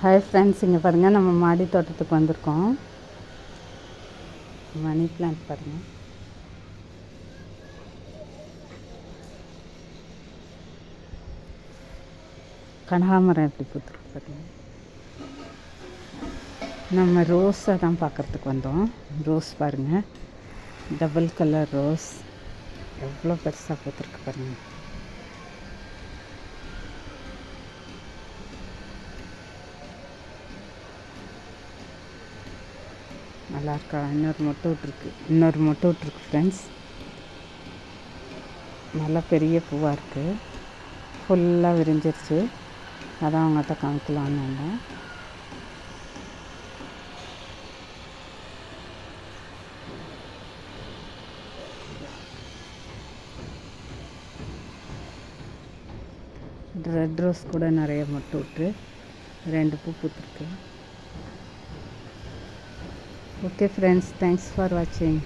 Hi friends, இங்கே பாருங்கள், நம்ம மாடி தோட்டத்துக்கு வந்திருக்கோம். மணி பிளான்ட் பாருங்கள். கனகாமரம் எப்படி பூத்துருக்கு பாருங்கள். நம்ம ரோஸை தான் பார்க்குறதுக்கு வந்தோம். ரோஸ் பாருங்கள், டபுள் கலர் ரோஸ் எவ்வளோ பெருசாக பூத்துருக்கு பாருங்கள். நல்லா இருக்கா? இன்னொரு மொட்டை விட்டுருக்கு ஃப்ரெண்ட்ஸ். நல்லா பெரிய பூவாக இருக்குது, ஃபுல்லாக விரிஞ்சிருச்சு. அதான் அவங்ககிட்ட காமிக்கலான்னு வந்தேன். ரெட் ரோஸ் கூட நிறைய மொட்டை விட்டு 2 பூ பூத்துருக்கு. ஓகே ஃப்ரெண்ட்ஸ், தேங்க்ஸ் ஃபார் வாட்சிங்.